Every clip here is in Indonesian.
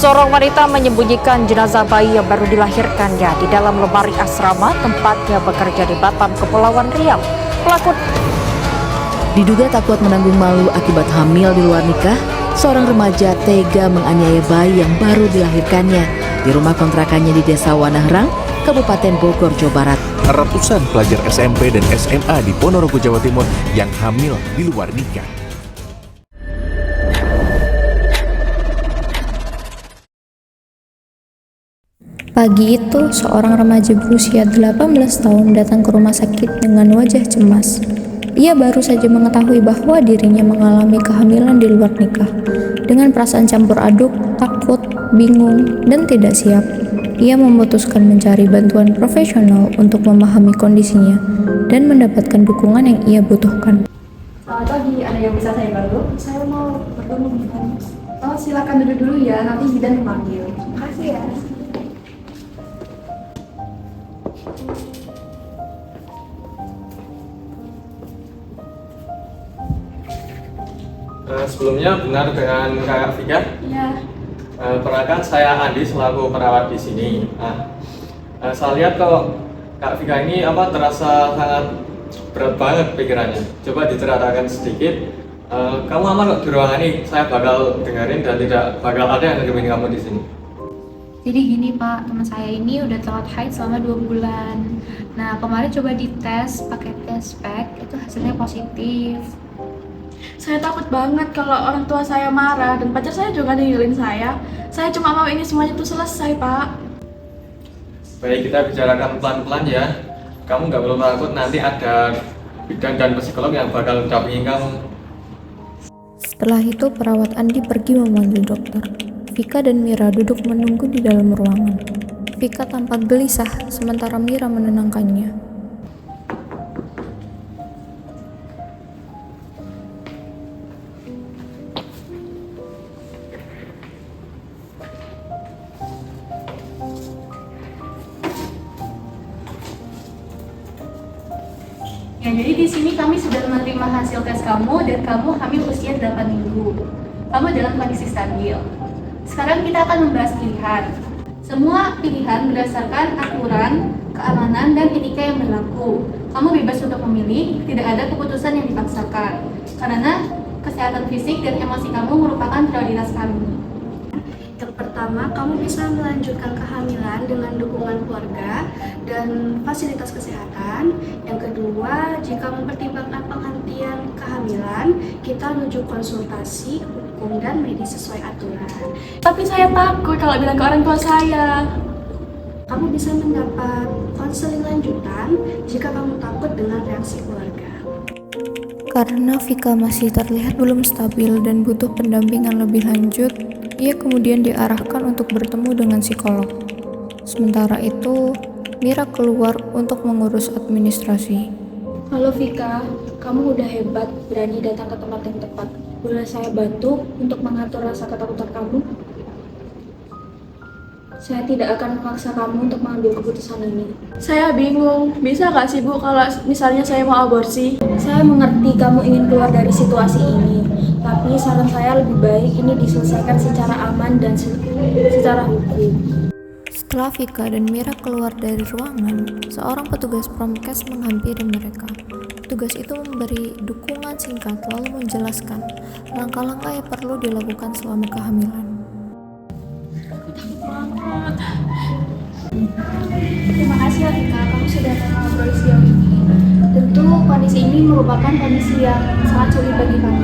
Seorang wanita menyembunyikan jenazah bayi yang baru dilahirkannya di dalam lemari asrama tempatnya bekerja di Batam, Kepulauan Riau. Pelaku diduga tak kuat menanggung malu akibat hamil di luar nikah. Seorang remaja tega menganiaya bayi yang baru dilahirkannya di rumah kontrakannya di Desa Wanahrang, Kabupaten Bogor, Jawa Barat. Ratusan pelajar SMP dan SMA di Ponorogo, Jawa Timur yang hamil di luar nikah. Pagi itu, seorang remaja berusia 18 tahun datang ke rumah sakit dengan wajah cemas. Ia baru saja mengetahui bahwa dirinya mengalami kehamilan di luar nikah. Dengan perasaan campur aduk, takut, bingung, dan tidak siap, ia memutuskan mencari bantuan profesional untuk memahami kondisinya dan mendapatkan dukungan yang ia butuhkan. Selamat pagi, ada yang bisa saya bantu? Saya mau bertemu bidan. Oh, silakan duduk dulu ya, nanti bidan memanggil. Makasih ya. Sebelumnya benar dengan Kak Vika? Iya. Perkenalkan saya Andi selaku perawat di sini. Saya lihat kok Kak Vika ini terasa sangat berat banget pikirannya. Coba diceritakan sedikit. Kamu aman kok di ruangan ini? Saya bakal dengerin dan tidak bakal ada yang ngeremehin kamu di sini. Jadi gini Pak, teman saya ini udah telat haid selama 2 bulan. Nah, kemarin coba dites pakai tes pack, itu hasilnya positif. Saya takut banget kalau orang tua saya marah dan pacar saya juga ninggalin saya. Saya cuma mau ini semuanya tuh selesai, Pak. Baik, kita bicarakan pelan-pelan ya. Kamu nggak perlu takut, nanti ada bidan dan psikolog yang bakal dampingin kamu. Setelah itu, perawat Andi pergi memanggil dokter. Vika dan Mira duduk menunggu di dalam ruangan. Vika tampak gelisah, sementara Mira menenangkannya. Ya, jadi di sini kami sudah menerima hasil tes kamu dan kamu hamil usia 8 minggu. Kamu dalam kondisi stabil. Sekarang kita akan membahas pilihan. Semua pilihan berdasarkan aturan, keamanan, dan etika yang berlaku. Kamu bebas untuk memilih, tidak ada keputusan yang dipaksakan. Karena kesehatan fisik dan emosi kamu merupakan prioritas kami. Yang pertama, kamu bisa melanjutkan kehamilan dengan dukungan keluarga dan fasilitas kesehatan. Yang kedua, jika mempertimbangkan penghentian kehamilan, kita menuju konsultasi hukum dan medis sesuai aturan. Tapi saya takut kalau bilang ke orang tua saya. Kamu bisa mendapat konseling lanjutan jika kamu takut dengan reaksi keluarga. Karena Vika masih terlihat belum stabil dan butuh pendampingan lebih lanjut, ia kemudian diarahkan untuk bertemu dengan psikolog. Sementara itu, Mira keluar untuk mengurus administrasi. Halo Vika, kamu udah hebat, berani datang ke tempat yang tepat. Boleh saya bantu untuk mengatur rasa ketakutan kamu? Saya tidak akan memaksa kamu untuk mengambil keputusan ini. Saya bingung, bisa nggak sih Bu kalau misalnya saya mau aborsi? Saya mengerti kamu ingin keluar dari situasi ini, tapi saran saya lebih baik ini diselesaikan secara aman dan secara hukum. Setelah Vika dan Mira keluar dari ruangan, seorang petugas promkes menghampiri mereka. Petugas itu memberi dukungan singkat lalu menjelaskan langkah-langkah yang perlu dilakukan selama kehamilan. Terima kasih ya Vika, kamu sudah mau ngobrol siang ini. Tentu kondisi ini merupakan kondisi yang sangat sulit bagi kamu.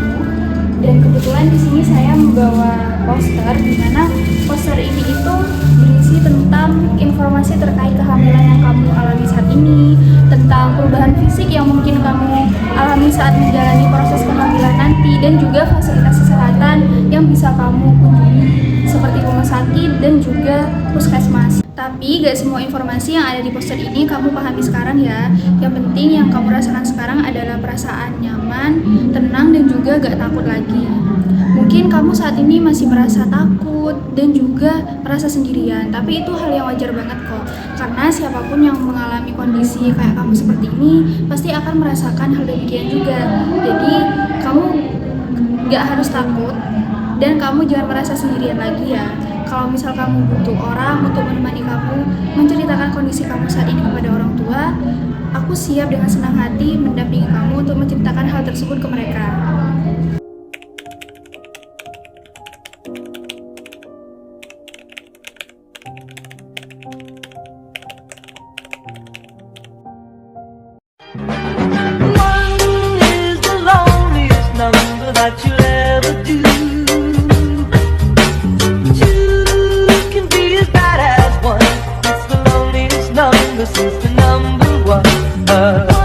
Dan kebetulan di sini saya membawa poster, di mana poster ini itu berisi tentang informasi terkait kehamilan yang kamu alami saat ini, tentang perubahan fisik yang mungkin kamu alami saat menjalani proses kehamilan nanti, dan juga fasilitas kesehatan yang bisa kamu kunjungi seperti rumah sakit dan juga puskesmas. Tapi gak semua informasi yang ada di poster ini kamu pahami sekarang ya. Yang penting yang kamu rasakan sekarang adalah perasaan nyaman, tenang, dan juga gak takut lagi. Mungkin kamu saat ini masih merasa takut dan juga merasa sendirian, tapi itu hal yang wajar banget kok. Karena siapapun yang mengalami kondisi kayak kamu seperti ini pasti akan merasakan hal demikian juga. Jadi kamu gak harus takut Dan kamu jangan merasa sendirian lagi ya. Kalau misal kamu butuh orang untuk menemani kamu, menceritakan kondisi kamu saat ini kepada orang tua, aku siap dengan senang hati mendampingi kamu untuk menceritakan hal tersebut ke mereka. That you'll ever do. Two can be as bad as one. It's the loneliest number since the number one.